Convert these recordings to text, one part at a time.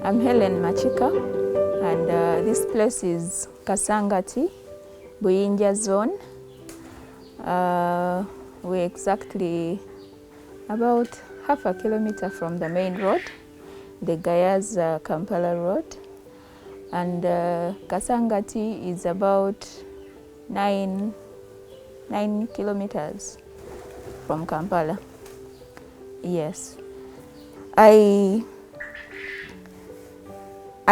I'm Helen Machika, and this place is Kasangati, Buyinja zone. We're exactly about half a kilometer from the main road, the Gayaz Kampala road. And Kasangati is about 9 kilometers from Kampala. Yes. I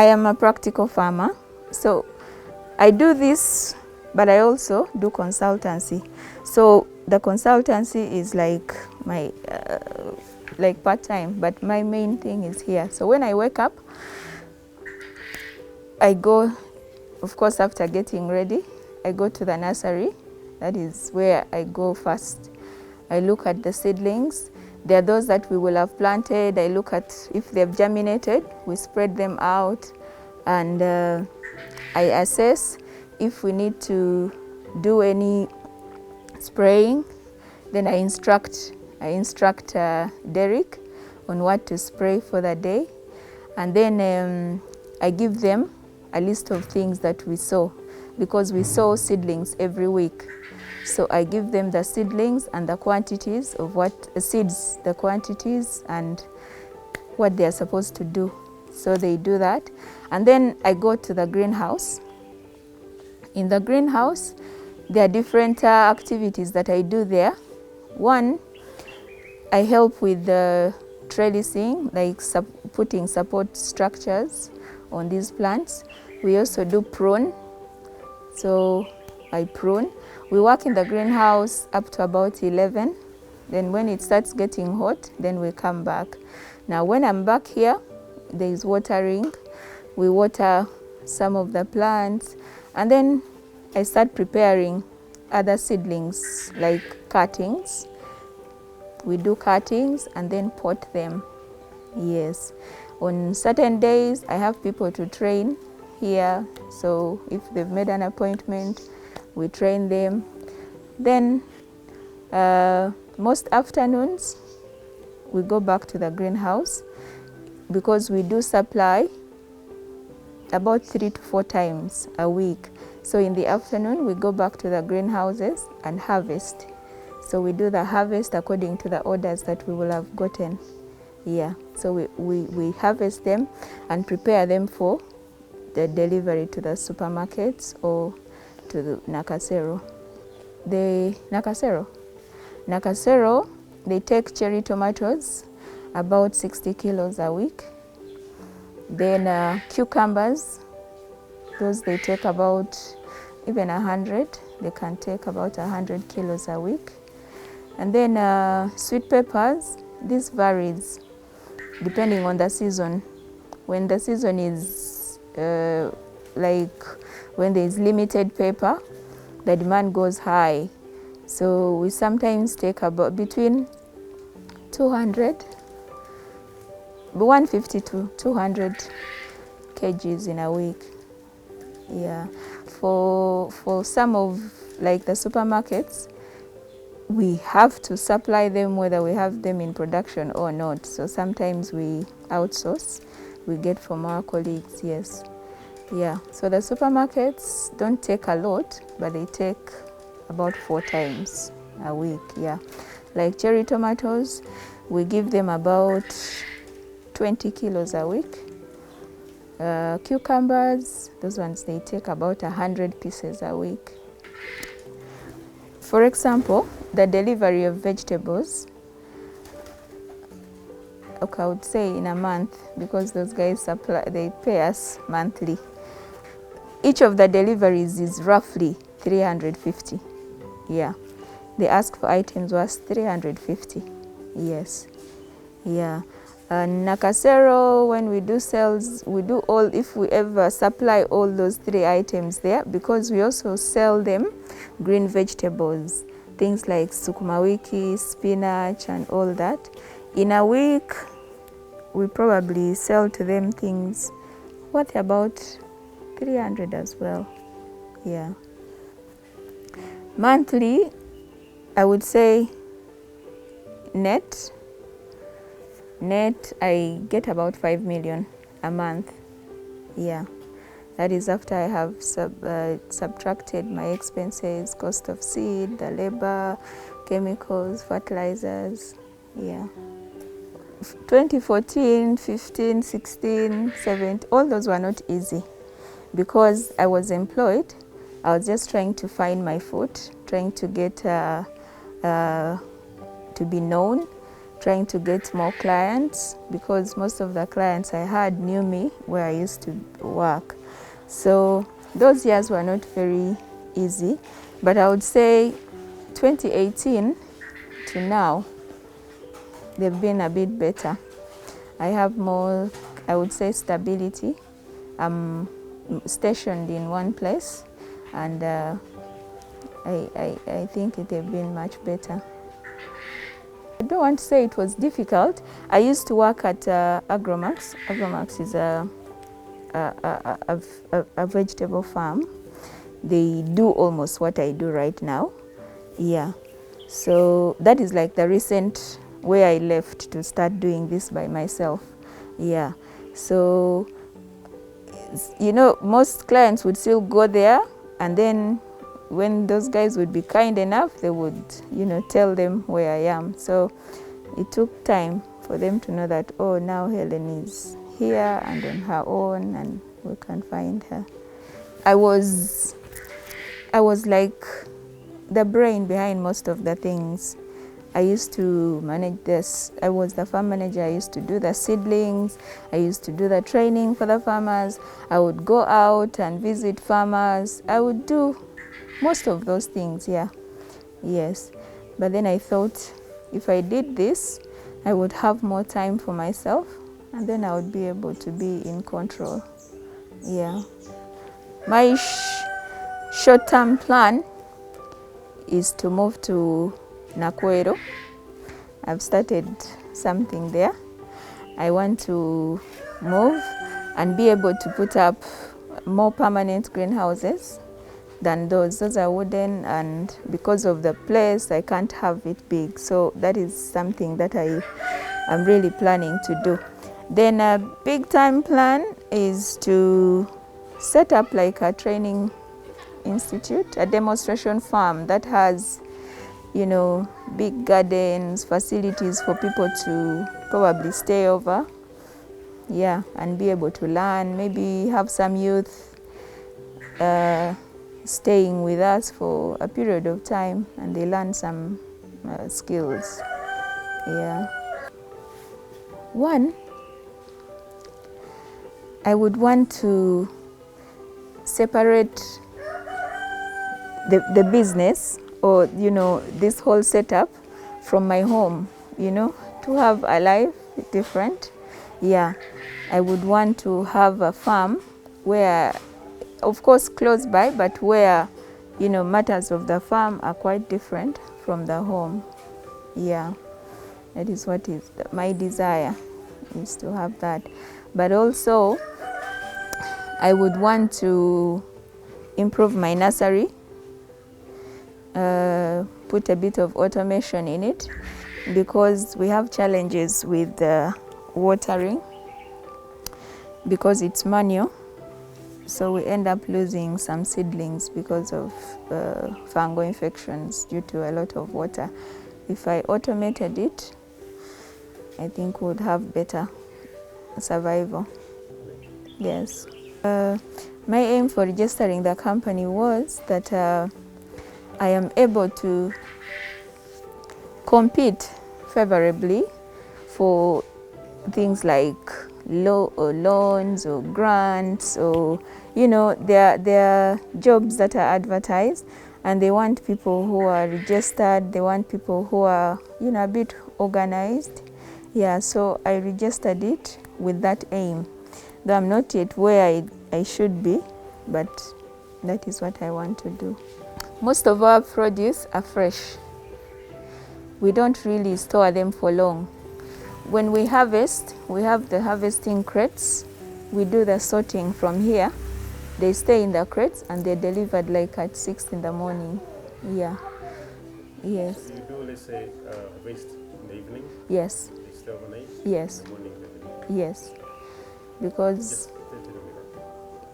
am a practical farmer, so I do this, but I also do consultancy. So the consultancy is like my like part-time, but my main thing is here. So when I wake up, I go, of course, after getting ready, I go to the nursery. That is where I go first. I look at the seedlings. There are those that we will have planted. I look at if they've germinated. We spread them out, and I assess if we need to do any spraying. Then I instruct Derek on what to spray for the day, and then I give them a list of things that we sow, because we sow seedlings every week. So I give them the seedlings and the quantities of what seeds, the quantities and what they are supposed to do. So they do that. And then I go to the greenhouse. In the greenhouse, there are different activities that I do there. One, I help with the trellising, like putting support structures on these plants. We also do prune. So I prune. We work in the greenhouse up to about 11. Then when it starts getting hot, then we come back. Now when I'm back here, there is watering. We water some of the plants, and then I start preparing other seedlings like cuttings. We do cuttings and then pot them. Yes. On certain days, I have people to train here. So if they've made an appointment, we train them. Then most afternoons, we go back to the greenhouse, because we do supply about 3 to 4 times a week. So in the afternoon, we go back to the greenhouses and harvest. So we do the harvest according to the orders that we will have gotten. Yeah, so we harvest them and prepare them for the delivery to the supermarkets or to the Nakasero. The Nakasero, they take cherry tomatoes, about 60 kilos a week. Then cucumbers, those they take about even 100. They can take about 100 kilos a week. And then sweet peppers, this varies depending on the season. When the season is like when there is limited pepper, the demand goes high. So we sometimes take about between 150 to 200 kgs in a week. Yeah. For some of like the supermarkets, we have to supply them whether we have them in production or not. So sometimes we outsource, we get from our colleagues, yes. Yeah, so the supermarkets don't take a lot, but they take about 4 times a week, yeah. Like cherry tomatoes, we give them about 20 kilos a week. Cucumbers, those ones, they take about 100 pieces a week. For example, the delivery of vegetables, okay, I would say in a month, because those guys they pay us monthly. Each of the deliveries is roughly 350. Yeah. They ask for items worth 350. Yes. Yeah. Nakasero, when we do sales, we do all, if we ever supply all those 3 items there, because we also sell them green vegetables, things like sukuma wiki, spinach, and all that. In a week, we probably sell to them things worth about 300 as well. Yeah. Monthly, I would say net, I get about 5 million a month. Yeah. That is after I have subtracted my expenses, cost of seed, the labor, chemicals, fertilizers. Yeah. 2014, 15, 16, 17, all those were not easy because I was employed. I was just trying to find my foot, trying to get to be known, trying to get more clients, because most of the clients I had knew me where I used to work. So those years were not very easy, but I would say 2018 to now, they've been a bit better. I have more, I would say, stability. I'm stationed in one place, and I think they've been much better. I don't want to say it was difficult. I used to work at Agromax. Agromax is a vegetable farm. They do almost what I do right now. Yeah. So that is like the recent where I left to start doing this by myself. Yeah. So, you know, most clients would still go there, and then when those guys would be kind enough, they would, you know, tell them where I am. So it took time for them to know that, oh, now Helen is here and on her own, and we can find her. I was like the brain behind most of the things. I used to manage this. I was the farm manager. I used to do the seedlings. I used to do the training for the farmers. I would go out and visit farmers. I would do most of those things, yeah. Yes. But then I thought if I did this, I would have more time for myself, and then I would be able to be in control. Yeah. My short-term plan is to move to Nakwero. I've started something there. I want to move and be able to put up more permanent greenhouses than those. Those are wooden, and because of the place, I can't have it big. So that is something that I am really planning to do. Then a big time plan is to set up like a training institute, a demonstration farm that has, you know, big gardens, facilities for people to probably stay over, yeah, and be able to learn, maybe have some youth staying with us for a period of time, and they learn some skills, yeah. One, I would want to separate the business, or, you know, this whole setup from my home, you know, to have a life different. Yeah, I would want to have a farm where, of course, close by, but where, you know, matters of the farm are quite different from the home. Yeah, that is what is my desire, is to have that. But also, I would want to improve my nursery, put a bit of automation in it, because we have challenges with watering because it's manual. So we end up losing some seedlings because of fungal infections due to a lot of water. If I automated it, I think we would have better survival. Yes. My aim for registering the company was that I am able to compete favorably for things like loans or grants, or there are jobs that are advertised, and they want people who are registered, they want people who are a bit organized. Yeah, so I registered it with that aim, though I'm not yet where I should be, but that is what I want to do. Most of our produce are fresh. We don't really store them for long. When we harvest, we have the harvesting crates. We do the sorting from here. They stay in the crates and they're delivered like at 6 in the morning. Yeah. Yes. So you do, let's say, harvest in the evening? Yes. They stay overnight? Yes. In the morning? Yes. Because... Just tell me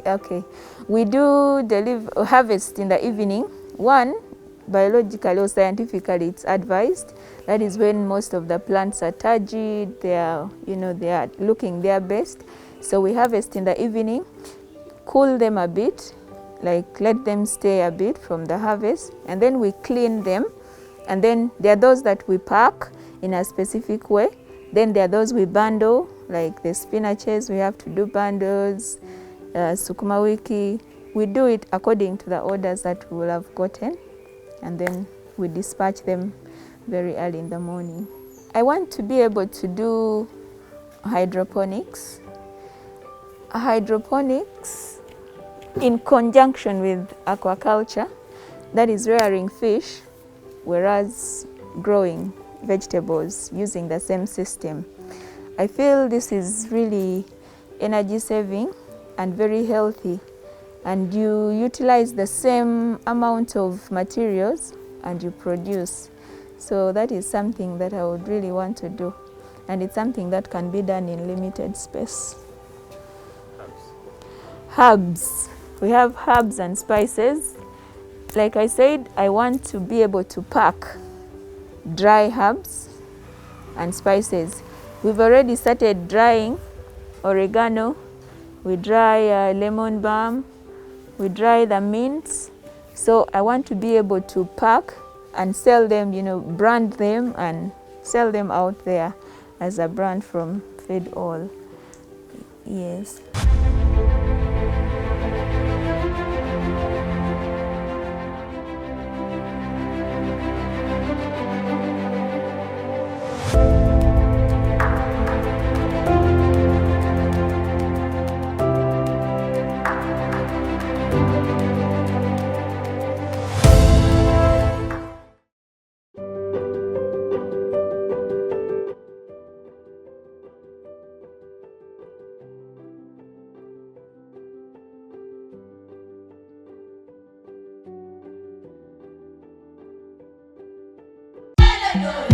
that. Okay. We do harvest in the evening. One, biologically or scientifically, it's advised. That is when most of the plants are turgid, they are looking their best. So we harvest in the evening, cool them a bit, like let them stay a bit from the harvest, and then we clean them. And then there are those that we pack in a specific way. Then there are those we bundle, like the spinaches, we have to do bundles, sukuma wiki. We do it according to the orders that we will have gotten, and then we dispatch them very early in the morning. I want to be able to do hydroponics. Hydroponics in conjunction with aquaculture, that is rearing fish, whereas growing vegetables using the same system. I feel this is really energy saving and very healthy, and you utilize the same amount of materials and you produce. So that is something that I would really want to do, and it's something that can be done in limited space. Herbs. We have herbs and spices. Like I said, I want to be able to pack dry herbs and spices. We've already started drying oregano, we dry lemon balm, we dry the mints. So I want to be able to pack and sell them, brand them and sell them out there as a brand from Feed All. Yes. Livelihood.